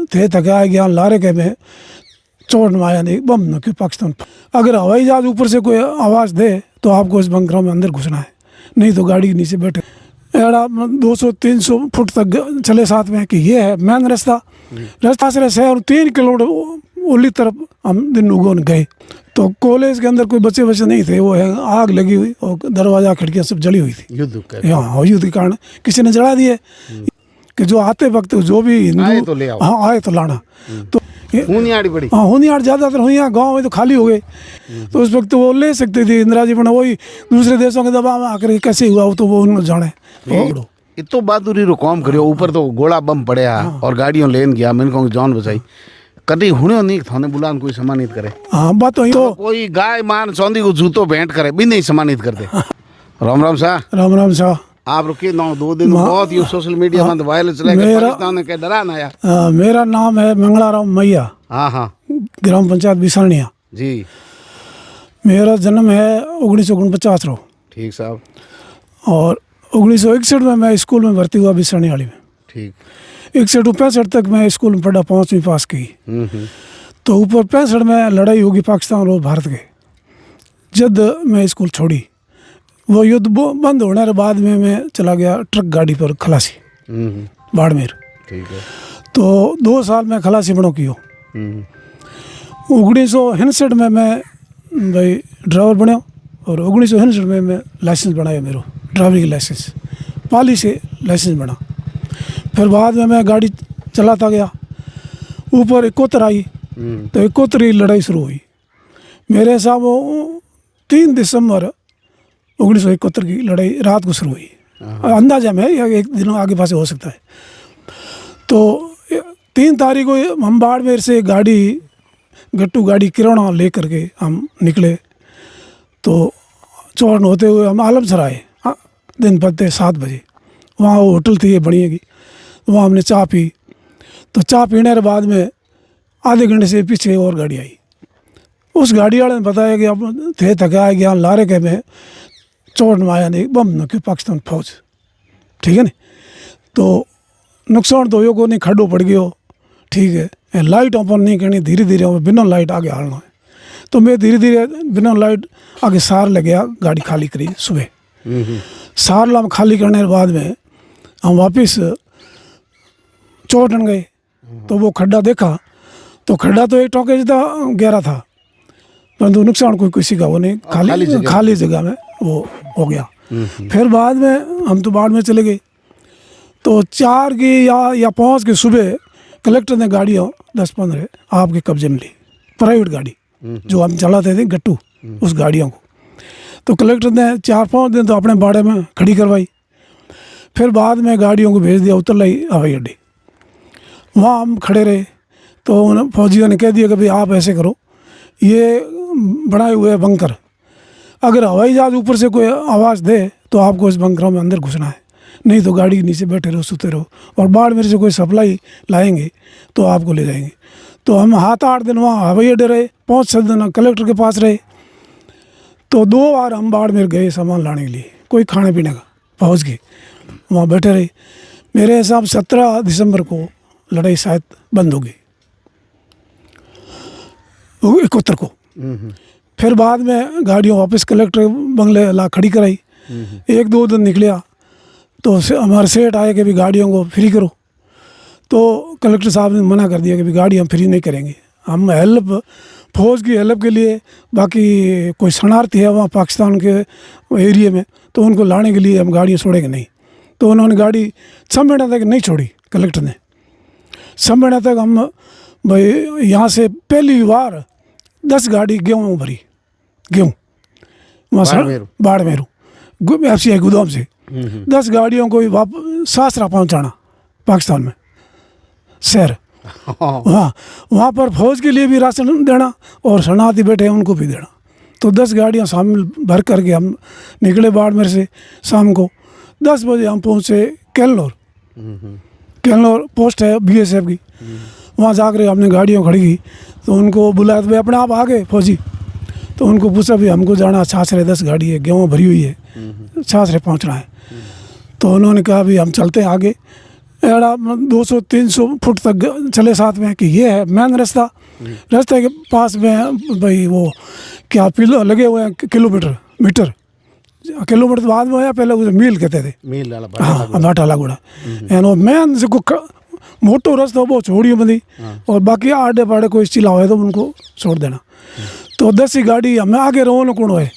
थे थका गया लारे के में चोट माया नहीं बम न कि पाकिस्तान। अगर हवाई जहाज ऊपर से कोई आवाज़ दे तो आपको इस बंकरों में अंदर घुसना है, नहीं तो गाड़ी के नीचे बैठे। एड़ा 200-300 फुट तक चले साथ में कि ये है मेन रास्ता से रहे और 3 किलोमीटर ओली तरफ हम दिन उगोन गए तो कॉलेज के अंदर कोई बच्चे नहीं थे। वो है आग लगी हुई और दरवाजा खिड़कियाँ सब जली हुई थी युद्ध के कारण। किसी ने जला दिए कि जो आते वक्त जो भी हिंदू आए तो लाना। तो हुनियाड़ी पड़ी, हाँ हुनियाड़ ज़्यादातर हुई गाँव में तो खाली हो गए। तो उस वक्त वो ले सकते थे इंदिरा जी, पर वही दूसरे देशों के दबाव में आकर कैसे हुआ तो वो उन्होंने जाने। इतो बहादुरी रो काम करियो, ऊपर तो गोला बम पड़या और गाड़ियों लेन गया, मैंने कहूँ जान बचाई। कभी हुने नहीं थाने बुलान कोई सम्मानित करे। हाँ बात तो कोई गाय मान चौंदी को जूतो भेंट करे भी नहीं सम्मानित करते। राम राम शाह। राम राम शाह। आप रुके 9-2 दिन बहुत ही सोशल मीडिया में वायरल चला के पाकिस्तान ने क्या डरा ना आया। मेरा नाम है मंगलाराम मैया। हाँ हाँ, ग्राम पंचायत बिसानिया जी। मेरा जन्म है 1949 रो। ठीक साहब। और 1961 में मैं स्कूल में भर्ती हुआ बिसानी वाली में। ठीक। 61-65 तक मैं स्कूल में पढ़ा, 5वीं पास की। तो ऊपर 65 में लड़ाई होगी पाकिस्तान और भारत के। जब मैं स्कूल छोड़ी वो युद्ध बंद होने के बाद में मैं चला गया ट्रक गाड़ी पर खलासी बाड़मेर। ठीक है। तो 2 साल में खलासी बनो कियो। 1961 में मैं भाई ड्राइवर बनो और 1961 में मैं लाइसेंस बनाया, मेरा ड्राइविंग लाइसेंस पाली से लाइसेंस बना। फिर बाद में मैं गाड़ी चलाता गया। ऊपर 71 आई तो 71 की लड़ाई शुरू हुई। मेरे हिसाब 3 दिसंबर 1971 की लड़ाई रात को शुरू हुई। अंदाजा में या एक दिन आगे पास हो सकता है। तो 3 तारीख को हम बाड़मेर से गाड़ी गट्टू गाड़ी किराना ले करके हम निकले। तो चौड़ होते हुए हम आलमसर आए दिन पड़ते 7 बजे। वहाँ वो होटल थी ये बढ़िया, वहाँ हमने चाय पी। तो चाय पीने के बाद में आधे घंटे से पीछे और गाड़ी आई। उस गाड़ी वाले ने बताया कि अब थे थका गया लारे के में चोट माया नहीं बम न कि पाकिस्तान फौज। ठीक है ना। तो नुकसान तो यो को नहीं, खड्डो पड़ गयो। ठीक है। लाइट ओपन नहीं करनी, धीरे धीरे बिना लाइट आगे हालना है। तो मैं धीरे धीरे बिना लाइट आगे सार ले गया, गाड़ी खाली करी सुबह। सार ला खाली करने के बाद में हम वापस चौटन गए। तो वो खड्डा देखा तो खड्डा तो एक टोके जितना गहरा था, परंतु नुकसान कोई किसी का वो नहीं, खाली जगह में वो हो गया। फिर बाद में हम तो बाढ़ में चले गए। तो 4 की या 5 की सुबह कलेक्टर ने गाड़ियाँ 10-15 आपके कब्जे में ली, प्राइवेट गाड़ी जो हम चलाते थे गट्टू उस गाड़ियों को। तो कलेक्टर ने 4-5 दिन तो अपने बाड़े में खड़ी करवाई। फिर बाद में गाड़ियों को भेज दिया उतरलाई हवाई अड्डे। वहाँ हम खड़े रहे तो उन फौजियों ने कह दिया कि भाई आप ऐसे करो, ये बनाए हुए बंकर, अगर हवाई जहाज ऊपर से कोई आवाज़ दे तो आपको इस बंकरों में अंदर घुसना है, नहीं तो गाड़ी के नीचे बैठे रहो, सोते रहो। और बाड़मेर से कोई सप्लाई लाएंगे तो आपको ले जाएंगे। तो हम 7-8 दिन वहाँ हवाई अड्डे रहे, 5-6 दिन कलेक्टर के पास रहे। तो 2 बार हम बाड़मेर गए सामान लाने के लिए, कोई खाने पीने का फौज के, वहाँ बैठे रहे। मेरे हिसाब 17 दिसंबर को लड़ाई शायद बंद हो गई 71 को। फिर बाद में गाड़ियों वापस कलेक्टर बंगले ला खड़ी कराई। 1-2 दिन निकलिया तो हमारे सेठ आए कि भी गाड़ियों को फ्री करो। तो कलेक्टर साहब ने मना कर दिया कि भी गाड़ी हम फ्री नहीं करेंगे, हम हेल्प फौज की हेल्प के लिए, बाकी कोई शरणार्थी है वहाँ पाकिस्तान के एरिया में तो उनको लाने के लिए हम गाड़ियाँ छोड़ेंगे नहीं। तो उन्होंने गाड़ी 6 महीने तक नहीं छोड़ी कलेक्टर ने। 6 महीने तक हम भाई यहाँ से पहली बार 10 गाड़ी गेहूँ भरी, गेहूँ वहाँ बाड़मेर FCI गोदाम से 10 गाड़ियों को वापस सासरा पहुँचाना पाकिस्तान में शहर। वहाँ पर फौज के लिए भी राशन देना और शरणार्थी बैठे हैं उनको भी देना। तो 10 गाड़ियाँ शामिल भर करके हम निकले बाड़मेर से। शाम को 10 बजे हम पहुँचे केलनौर। केलनौर पोस्ट है BSF की। वहाँ जाकर हमने गाड़ियाँ खड़ी की तो उनको बुलाया तो वे अपने आप आ गए फौजी। तो उनको पूछा भी हमको जाना छाछरे 10 गाड़ी है, गेहूँ भरी हुई है, छाछरे पहुँचना है। तो उन्होंने कहा भी हम चलते हैं आगे, एड़ा 200-300 फुट तक चले साथ में कि ये है मेन रास्ता। रास्ते के पास में भाई वो क्या पिलो लगे हुए हैं मीटर किलोमीटर बाद में आया, पहले उसे मील कहते थे। मील वाला हाँ भाटा लागोड़ा एनो मेन जो मोटो रास्ता वो छोड़ियो बंदी, और बाकी आड़े पाड़े कोई चिल्ला हो तो उनको छोड़ देना। तो 10 ही गाड़ी हमें आगे रहो न कौन है,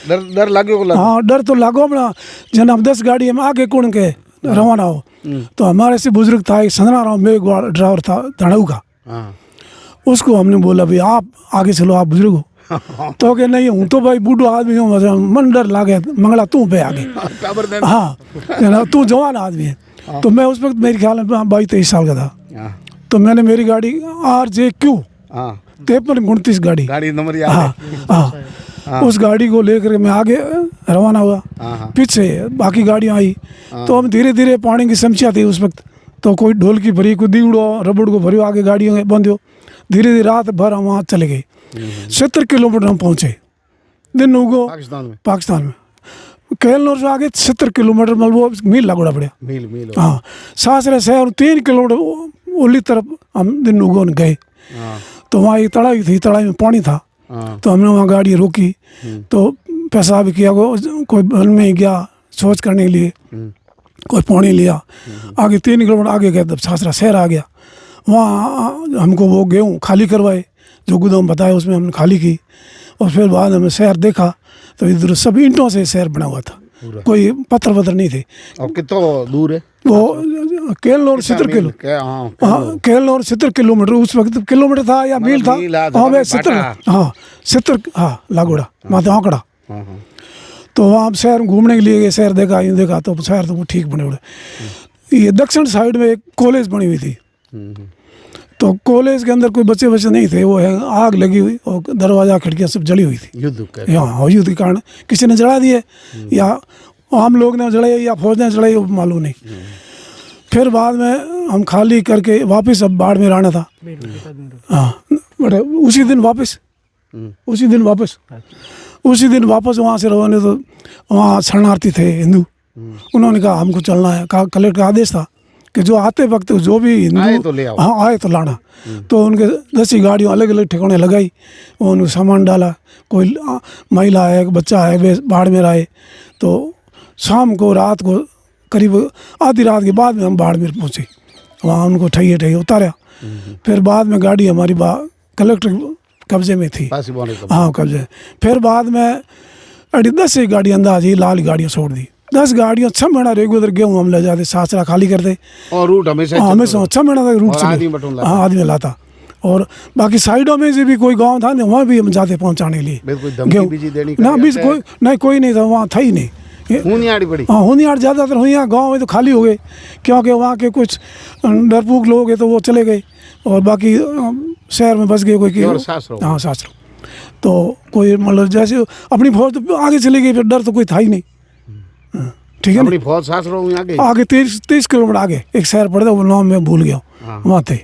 डर लागो को हाँ डर तो लागो अपना। जन हम 10 गाड़ी हम आगे कौन के रवाना हो, तो हमारे से बुजुर्ग था एक संजना राव मेघवाल ड्राइवर था धड़ऊ का, उसको हमने बोला भाई आप आगे चलो, आप बुजुर्ग हो। तो के नहीं हूँ तो भाई बूढ़ो आदमी हूँ, मन डर लागे, मंगला तू पे आगे, हाँ तू जवान आदमी है। तो मैं उस वक्त मेरे ख्याल में 22-23 साल का था। तो मैंने मेरी गाड़ी RJQ 5329 गाड़ी नंबर हाँ उस गाड़ी को लेकर मैं आगे रवाना हुआ, पीछे बाकी गाड़ियाँ आई। तो हम धीरे धीरे पानी की समस्या थी उस वक्त, तो कोई ढोल की भरी, कोई दीवड़ो रबड़ को भरी, आगे गाड़ियों में बंद हो। धीरे धीरे रात भर हम वहाँ चले गए, 70 किलोमीटर हम पहुँचे दिन उगो पाकिस्तान में। केलनौर से आगे 70 किलोमीटर मतलब वो मील लागोड़ा पड़ा, मील हाँ सासरे शहर 3 किलोमीटर ओली तरफ हम दिन उगो गए। तो वहाँ एक तड़ाई थी, तड़ाई में पानी था, तो हमने वहाँ गाड़ी रोकी, तो पेशाब किया, कोई बल में गया शौच करने के लिए, कोई पानी लिया। आगे 3 किलोमीटर आगे गए तब सासरा शहर आ गया। वहाँ हमको वो गेहूँ खाली करवाए, जो गोदाम बताया उसमें हमने खाली की, और फिर बाद हमें शहर देखा तो इधर सब ईंटों से शहर बना हुआ था, कोई पत्थर नहीं थे। और कितना दूर है वो केलनौर 70 किलो, हाँ केलनौर 70 किलोमीटर उस वक्त किलोमीटर था या मील था, हाँ भाई 70 हाँ लागोड़ा माता आंकड़ा। तो वहाँ शहर घूमने के लिए गए, शहर देखा, यूँ देखा तो शहर तो वो ठीक बने उड़े। ये दक्षिण साइड में एक कॉलेज बनी हुई थी, तो कॉलेज के अंदर कोई बच्चे नहीं थे, वो है आग लगी हुई और दरवाजा खिड़कियाँ सब जली हुई थी। युद्ध के कारण किसी ने जला दिए, या आम लोग ने जलाए या फौज ने जलाई, वो मालूम नहीं। फिर बाद में हम खाली करके वापस अब बाड़मेर आना था, हाँ बट उसी दिन वापस वहाँ से रवाना। तो वहाँ शरणार्थी थे हिंदू, उन्होंने कहा हमको चलना है, कहा कलेक्टर का आदेश था कि जो आते वक्त जो भी हिंदू आए तो लाना। तो उनके 10 ही गाड़ियों अलग अलग ठिकाने लगाई, उनको सामान डाला, कोई महिला है, बच्चा है, वे बाड़मेर आए। तो शाम को रात को करीब आधी रात के बाद में हम बाड़मेर पहुँचे, वहाँ उनको ठहिए उतारा। फिर बाद में गाड़ी हमारी कलेक्टर कब्जे में थी, हाँ कब्जे। फिर बाद में 10 ही गाड़ी अंदाज ही लाल गाड़ियाँ छोड़ दी, 10 गाड़ियाँ 6 महीना रेगुलर गेहूँ हम ले जाते, सासरा खाली करते, और रूट हमेशा 6 महीना तक रूट चले, हाँ आदमी लाता। और बाकी साइडों में से भी कोई गांव था नहीं, वहाँ भी हम जाते पहुँचाने के लिए गेहूँ ना, बीच कोई नहीं था, वहाँ था ही नहीं। हाँ होनियार ज़्यादातर हुई, गाँव में तो खाली हो गए, क्योंकि वहाँ के कुछ डरपूक लोग हैं तो वो चले गए, और बाकी शहर में बस गए कोई, हाँ सासरो। तो कोई मतलब जैसे अपनी फौज तो आगे चली गई, फिर डर तो कोई था ही नहीं, ठीक है ना। फौज आगे 30 किलोमीटर आगे एक शहर पड़ता, वो नाम मैं भूल गया, वहाँ थे।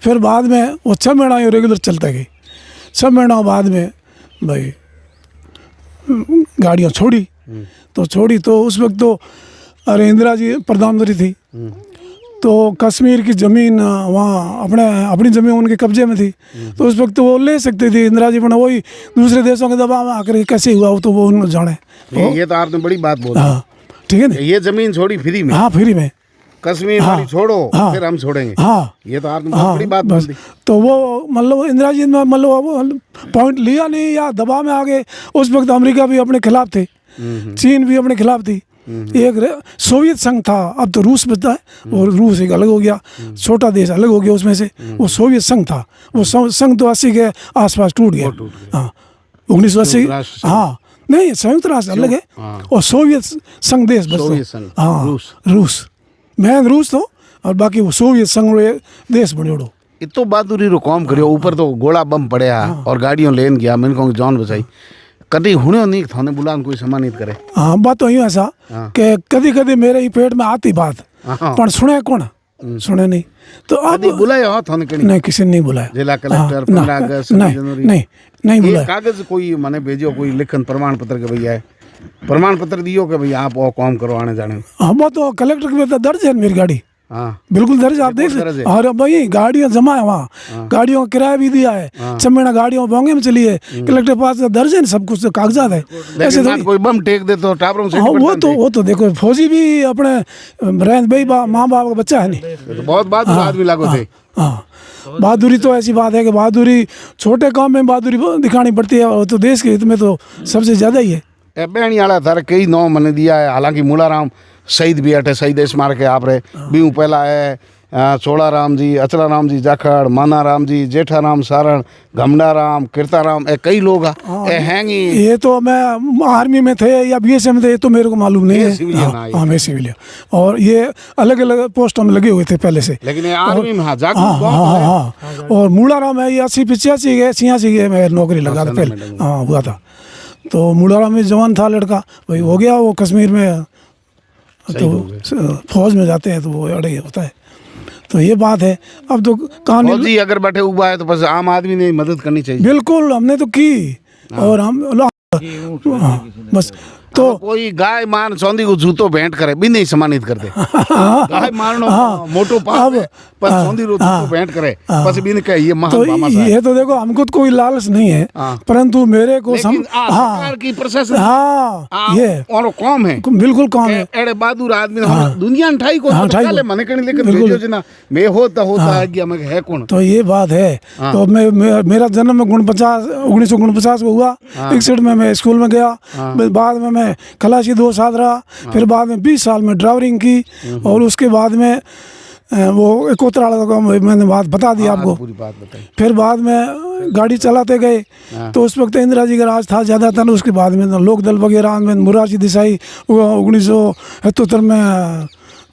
फिर बाद में वो 6 महीना रेगुलर चलता गई। 6 महीना बाद में भाई गाड़ियाँ छोड़ी, तो उस वक्त तो अरे इंदिरा जी प्रधानमंत्री थी, तो कश्मीर की ज़मीन वहाँ अपनी ज़मीन उनके कब्जे में थी, तो उस वक्त वो ले सकते थे इंदिरा जी, बना वही दूसरे देशों के दबाव में आकर कैसे हुआ वो तो वो उन्होंने जाने। ये तो आपने बड़ी बात बोली, हाँ ठीक है ना, ये ज़मीन छोड़ी फ्री में, हाँ फ्री में, कश्मीर वाली छोड़ो, फिर हम छोड़ेंगे, हाँ ये तो आपने बड़ी बात बोली। तो वो मतलब इंदिरा जी ने मतलब पॉइंट लिया नहीं या दबाव में आ गए। उस वक्त अमेरिका भी अपने खिलाफ थे, चीन भी अपने खिलाफ थी, एक सोवियत संघ था, अब तो रूस बचता है, और रूस एक अलग हो गया, छोटा देश अलग हो गया उसमें से, वो सोवियत संघ था। वो संघ तो 80 के आसपास टूट गया, हाँ 1980, हाँ नहीं संयुक्त राष्ट्र अलग है, और सोवियत संघ देश बचता, हाँ रूस मैं रूस तो, और बाकी वो सोवियत संघ देश बने उड़ो। इतो बहादुरी रो काम करियो, ऊपर तो गोला बम पड़या और गाड़ियों लेन गया, मैंने कहूँ जान बचाई। कभी हुने नहीं थाने बुलान कोई सम्मानित करे, हाँ बात तो यूँ ऐसा कि कभी मेरे ही पेट में आती बात, पर सुने कौन, सुने नहीं। तो अब बुलाया हो थाने कहीं नहीं, किसी ने नहीं बुलाया, जिला कलेक्टर 15 अगस्त नहीं बुलाया। कागज कोई माने भेजो, कोई लिखन प्रमाण पत्र के भैया प्रमाण पत्र दियो कि भाई आप वो काम करो आने जाने। हाँ वो तो कलेक्टर के में दर्ज है मेरी गाड़ी, हाँ बिल्कुल दर्ज आप देख दर्ज है। और भाई गाड़ियां जमा है वहाँ, गाड़ियों का किराया भी दिया है, 6 महीना गाड़ियों बोंगे में चली है, कलेक्टर पास दर्ज है, सब कुछ कागजात है। ऐसे लेकिन ना कोई बम टेक दे तो टापरों से हाँ वो तो देखो फौजी भी अपने रहन भाई माँ बाप का बच्चा है नहीं। तो बहुत बहादुर आदमी लागो थे। हाँ बहादुरी तो ऐसी बात है कि बहादुरी छोटे काम में बहादुरी दिखानी पड़ती है, और तो देश के हित में तो सबसे ज़्यादा ही है। ए बेणी वाला थारे कई नौ मैंने दिया है, हालांकि मूलाराम शहीद भी अटे शहीद स्मारक है आप रे बीऊ पहला है छोड़ाराम जी, अचलाराम जी जाखड़, मानाराम जी, जेठाराम सारण, घमनाराम, कीर्ताराम, ए कई लोग ए हैंगी। ये तो मैं आर्मी में थे या बीएसएफ में थे, ये तो मेरे को मालूम नहीं है। सिविलियन हाँ मैं सिविलियन, और ये अलग अलग पोस्टों में लगे हुए थे पहले से। लेकिन ये आर्मी में जागरूक हाँ बहुत है। हाँ, और मूलाराम है ये 80-85 के 86 के मैं नौकरी लगा था पहले, हाँ हुआ था। तो मूलाराम में जवान था लड़का, वही हो गया वो कश्मीर में, तो फौज में जाते हैं तो वो अड़े होता है। तो ये बात है। अब तो कहानी फौजी अगर बैठे हुआ है तो बस आम आदमी ने मदद करनी चाहिए। बिल्कुल हमने तो की, और हम बस तो कोई गाय मान चौंदी को जूतो भेंट करे भी नहीं सम्मानित कर दे। गाय मारनो मोटो पाप है, पर चौंदी रो जूतो भेंट करे बस भी नहीं कहे ये महान तो मामा साहब। ये तो देखो हमको तो कोई लालच नहीं है, परंतु मेरे को लेकिन सरकार की प्रशासन हाँ ये और कौम है, बिल्कुल कौन है, एड़े बहादुर आदमी दुनिया ठाई को पहले मने कणी लेकिन भेजो जना मैं होता है कि हमें है कौन। तो ये बात है। तो मेरा जन्म 1949 को हुआ, 61 में मैं स्कूल में गया, बाद में मैं खलासी 2 साल रहा, फिर बाद में 20 साल में ड्राइवरिंग की, और उसके बाद में वो कोतराला का मैंने बात बता दी आपको। पूरी बात बताई। फिर बाद में गाड़ी चलाते गए, तो उस वक्त इंदिरा जी का राज था ज़्यादातर। उसके बाद में लोकदल वगैरह में मुरारजी देसाई 1977 में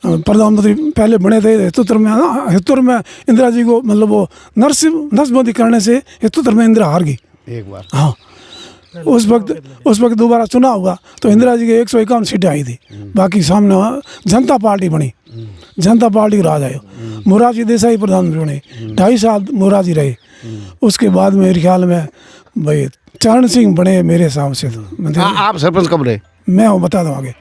प्रधानमंत्री पहले बने थे। 77 में इंदिरा जी को मतलब वो नर्सबंदी करने से 77 में इंदिरा हार गई एक बार। हाँ उस वक्त दोबारा चुनाव हुआ तो इंदिरा जी के 151 सीटें आई थी, बाकी सामने जनता पार्टी बनी, जनता पार्टी का राज आया। मुरारजी देसाई प्रधानमंत्री बने, 2.5 साल मुरारजी रहे। उसके बाद मेरे ख्याल में भाई चरण सिंह बने मेरे हिसाब से। तो आप सरपंच कब रहे? मैं वो बता दूँ आगे।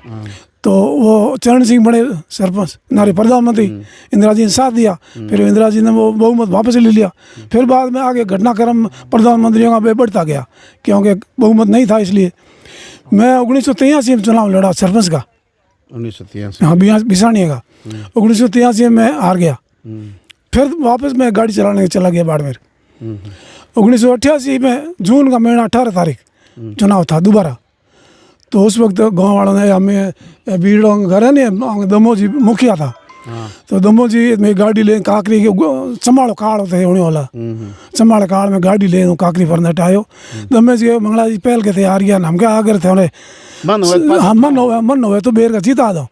तो वो चरण सिंह बने सरपंच नारे प्रधानमंत्री, इंदिरा जी ने साथ दिया, फिर इंदिरा जी ने वो बहुमत वापस ले लिया। फिर बाद में आगे घटनाक्रम प्रधानमंत्रियों का बढ़ता गया, क्योंकि बहुमत नहीं था। इसलिए मैं 1983 में चुनाव लड़ा सरपंच का, 1983। हाँ बिसानिया का। 1983 में हार गया, फिर वापस मैं गाड़ी चलाने चला गया बाड़मेर। 1988 में जून का महीना 18 तारीख चुनाव था दोबारा। तो उस वक्त गांव वालों ने हमें बीड़ों घर है नहीं, दमो जी मुखिया था। तो दमो जी में गाड़ी ले काकरी के चमाड़ो काड़ होते होने वाला, चमाड़ो काड़ में गाड़ी ले काकरी पर नटायो। दमे जी मंगला जी पहल के थे यार गया हम क्या आगे थे उन्हें मन हो तो बेर का जीता दो।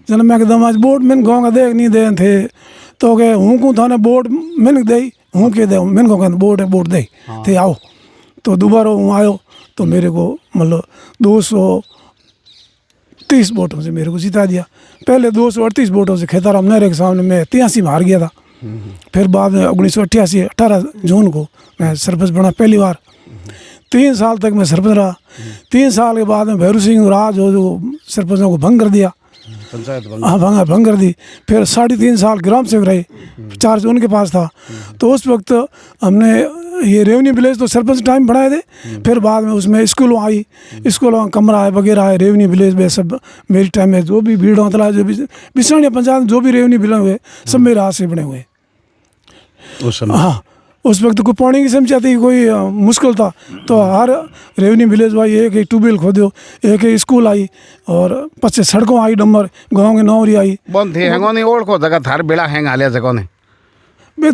जन मैं एकदम आज बोर्ड मैंने गाँव का देख नहीं दे थे, तो के हूँ को थाने बोर्ड मैंने दे हूँ के दे मैंने को बोर्ड दे थे आओ। तो दोबारा हूँ आयो तो मेरे को मतलब 230 वोटों से मेरे को जिता दिया। पहले 238 वोटों से खेताराम नहरे के सामने मैं 83 में हार गया था। फिर बाद में 1988 18 जून को मैं सरपंच बना पहली बार। 3 साल तक मैं सरपंच रहा। 3 साल के बाद में भैरू सिंह राज जो सरपंचों को भंग कर दिया, हाँ भंग कर दी। फिर 3.5 साल ग्राम सेवक रहे, चार्ज उनके पास था। तो उस वक्त हमने ये रेवन्यू विलेज तो सरपंच टाइम बढ़ाए थे। फिर बाद में उसमें स्कूलों आई, स्कूलों कमरा है वगैरह है, रेवन्यू विलेज में सब मेरी टाइम में जो भी भीड़ होता जो भी बिसानिया पंचायत जो भी रेवन्यू बिल हुए सब मेरे हाथ से बने हुए। हाँ उस वक्त कोई पानी की समस्या थी, कोई मुश्किल था, तो हर रेवन्यू विलेज भाई एक ट्यूबवेल खोदो, एक स्कूल आई, और 25 सड़कों आई, डम्बर गाँव की नौरी आई। बंद थे हैंगो नहीं ओढ़ को जगह थार बेड़ा हैंग आलिया जगह ने बे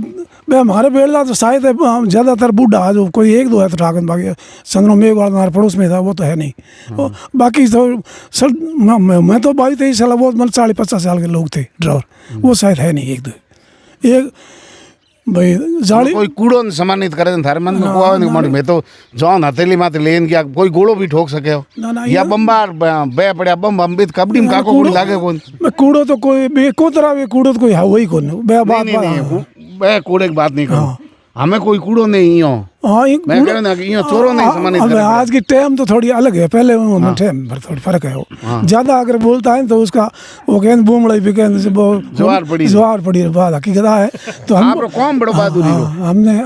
हमारे बेड़ा तो शायद ज़्यादातर बूढ़ा जो कोई 1-2 है तो ठाकन बाकी संगरों में हमारे पड़ोस में था वो तो है नहीं। बाकी तो सर मैं तो 22-23 साल वो मतलब 40-50 साल के लोग थे ड्राइवर, वो शायद है नहीं 1-2 एक भाई जाली कोई कूड़ो ने सम्मानित करे थारे मन में कोआ नहीं मैं तो जॉन हथेली माते लेन गया कोई गोड़ो भी ठोक सके हो या बम्बार बे पड़या बम अमृत कबड्डी में काको कोई लागे कोन कूड़ो तो कोई बे को तरह बे कूड़ो तो कोई है वही कोन बे बात नहीं बे कूड़े की बात नहीं करो हमें कोई कूड़ो नहीं हो। हाँ मैं कह रहा कि चोरों नहीं सम्मानित अब करे। आज की टाइम तो थोड़ी अलग है, पहले टाइम पर थोड़ी फर्क है। वो ज्यादा अगर बोलता है तो उसका वो कहते बूमड़ाई भी कहते से वो जवार पड़ी बात हकीकत है। तो हम कौन बड़ो बहादुरी हो हमने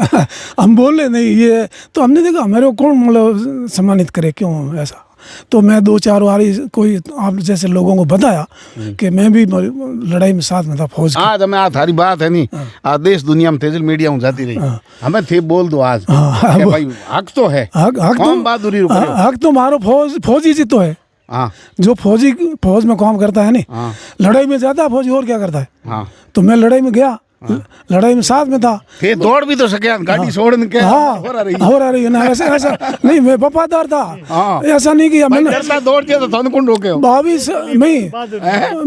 हम बोले नहीं ये तो हमने देखा मेरे को कौन मतलब सम्मानित करे, क्यों ऐसा। तो मैं 2-4 बार कोई आप जैसे लोगों को बताया कि मैं भी लड़ाई में साथ में था फौज की। आज हमें आज थारी बात है नहीं, आज देश दुनिया में तेजल मीडिया में जाती रही, हमें थे बोल दो आज कि भाई हक तो है, कौन बहादुरी हक तो मारो फौजी जी तो है। हाँ जो फौज में काम करता है नहीं, लड़ाई में जाता है फौजी, और क्या करता है। हाँ तो मैं लड़ाई में गया, लड़ाई में साथ में था, थे दौड़ भी तो सके, गाड़ी छोड़ने के हो रही है ना। ऐसा नहीं, मैं वफादार था, ऐसा नहीं किया मैंने। दौड़ दिया तो तुम कौन रोके हो? 22 नहीं,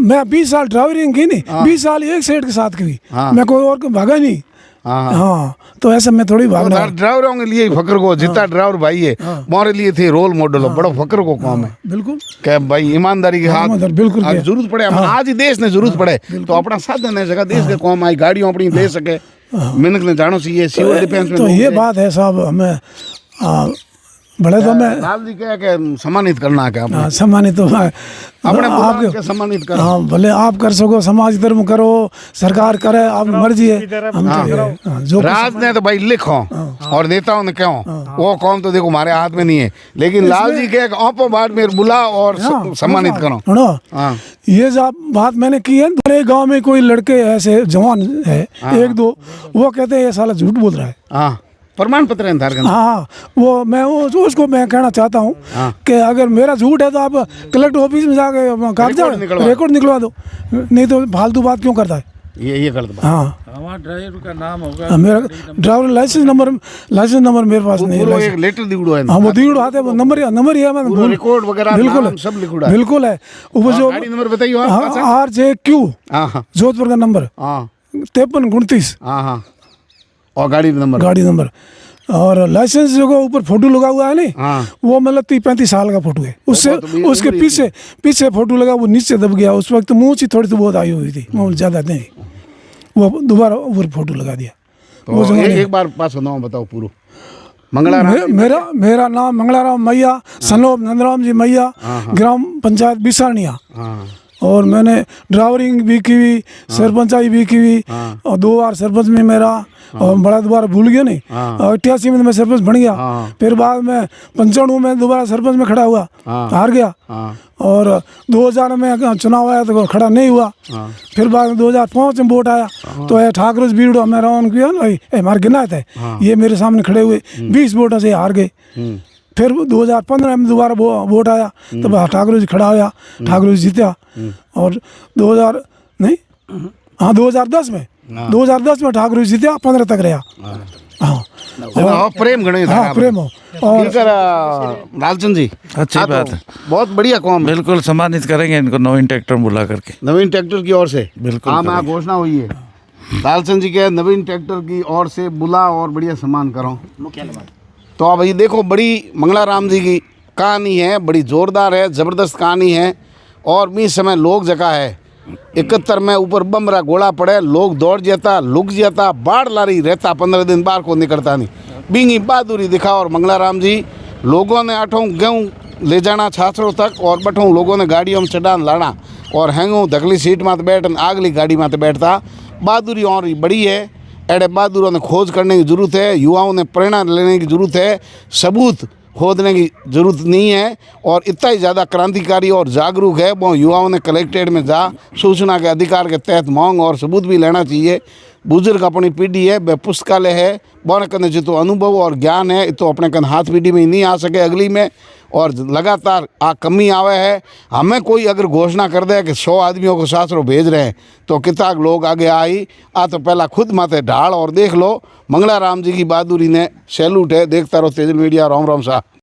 मैं 20 साल ड्राइवरिंग की नहीं, 20 साल एक सेठ के साथ की, मैं कोई और भागा नहीं। हाँ तो ऐसा मैं थोड़ी भाग रहा। ड्राइवरों के लिए फक्र को, जितना ड्राइवर भाई है हमारे लिए थे रोल मॉडल हो, बड़ा फक्र को काम है। बिल्कुल क्या भाई ईमानदारी के हाथ बिल्कुल जरूरत पड़े, आज ही देश ने जरूरत पड़े तो अपना साधन है जगह देश के काम आई, गाड़ियों अपनी ले सके, मिनक ने जानो चाहिए सिविल डिफेंस में। तो ये बात है साहब, हमें बड़े तो मैं लाल जी क्या सम्मानित करना क्या सम्मानित तो अपने आपके सम्मानित करो। हाँ भले आप कर सको, समाज धर्म करो, सरकार करे, आप मर्जी है। जो राज ने तो भाई लिखो और नेताओं ने क्यों, वो कौन तो देखो हमारे हाथ में नहीं है, लेकिन लाल जी के औपो बार में बुला और सम्मानित करो। ये बात मैंने की है। बड़े गांव में कोई लड़के ऐसे जवान है 1-2, वो कहते हैं ये साला झूठ बोल रहा है। प्रमाण पत्र है। हाँ वो मैं उसको मैं कहना चाहता हूँ कि अगर मेरा झूठ है तो आप कलेक्टर ऑफिस में जाके कागजात रिकॉर्ड निकलवा दो, नहीं तो फालतू बात क्यों करता है ये कर दो। हाँ हमारा ड्राइवर का नाम होगा, मेरा ड्राइवर लाइसेंस नंबर मेरे पास नहीं है। एक लेटर दिगड़ो है। हाँ वो दिगड़ो आते हैं, नंबर ही है, मैं रिकॉर्ड वगैरह बिल्कुल सब लिखा है। बिल्कुल है। वो जो गाड़ी नंबर बताइए, RJQ जोधपुर का नंबर 5329। और गाड़ी नंबर और लाइसेंस जो ऊपर फोटो लगा हुआ है नहीं, वो मतलब 30-35 साल का फोटो है। उससे उसके पीछे फोटो लगा, वो नीचे दब गया। उस वक्त मुँह से थोड़ी तो बहुत आई हुई थी, ज़्यादा नहीं, वो दोबारा ऊपर फोटो लगा दिया। तो एक बार पास नाम बताओ पूरा। मेरा नाम मंगलाराम मैया, सनोब नंदराम जी मैया, ग्राम पंचायत बिसारनिया। और मैंने ड्राइवरिंग भी की हुई, सरपंचाई भी की हुई, और 2 बार सरपंच में मेरा, और बड़ा दोबारा भूल गया नहीं। 88 में मैं सरपंच बन गया, फिर बाद में 95 में दोबारा सरपंच में खड़ा हुआ, हार गया। और 2000 में चुनाव आया तो खड़ा नहीं हुआ। फिर बाद में 2005 में वोट आया तो ठाकुर बीड़ो मेरा उनकी भाई मार गिना थे, ये मेरे सामने खड़े हुए, 20 वोटों से हार गए। फिर 2015 में दोबारा वोट आया तो ठाकुर जी खड़ा हुआ, ठाकुर जी जीता। और 2010 में ठाकुर जी जीता, 15 तक रहा। प्रेम गणे प्रेम हो। और लालचंद जी अच्छी बात है, बहुत बढ़िया काम, बिल्कुल सम्मानित करेंगे इनको नवीन ट्रैक्टर बुला करके, नवीन ट्रैक्टर की ओर से बिल्कुल हाँ घोषणा हुई है। लालचंद जी के नवीन ट्रैक्टर की ओर से बुला और बढ़िया सम्मान करो। तो अब ये देखो, बड़ी मंगलाराम जी की कहानी है, बड़ी जोरदार है, ज़बरदस्त कहानी है। और भी समय लोग जगह है 71 में ऊपर बम रहा गोला पड़े, लोग दौड़ जाता, लुक जाता, बाढ़ लारी रहता, 15 दिन बाहर को निकलता नहीं, बिंगी बहादुरी दिखा। और मंगलाराम जी लोगों ने आठों गेहूँ ले जाना छाछड़ों तक, और बठों लोगों ने गाड़ियों में चढ़ान लाना, और हैंगों धकली सीट माते बैठ आगली गाड़ी माते बैठता। बहादुरी और बड़ी है, ऐसे बहादुरों ने खोज करने की ज़रूरत है, युवाओं ने प्रेरणा लेने की ज़रूरत है, सबूत खोदने की ज़रूरत नहीं है। और इतना ही ज़्यादा क्रांतिकारी और जागरूक है वो युवाओं ने कलेक्ट्रेट में जा सूचना के अधिकार के तहत मांग और सबूत भी लेना चाहिए। बुजुर्ग अपनी पीढ़ी है, वह पुस्तकालय है, बोने कने जो तो अनुभव और ज्ञान है तो अपने कन हाथ पीढ़ी में ही नहीं आ सके अगली में, और लगातार कमी आवे है। हमें कोई अगर घोषणा कर दे कि 100 आदमियों को सासरो भेज रहे हैं तो कितना लोग आगे आई तो पहला खुद माथे ढाल और देख लो। मंगलाराम जी की बहादुरी ने सैल्यूट है। देखता रहो तेजल मीडिया। राम राम साहब।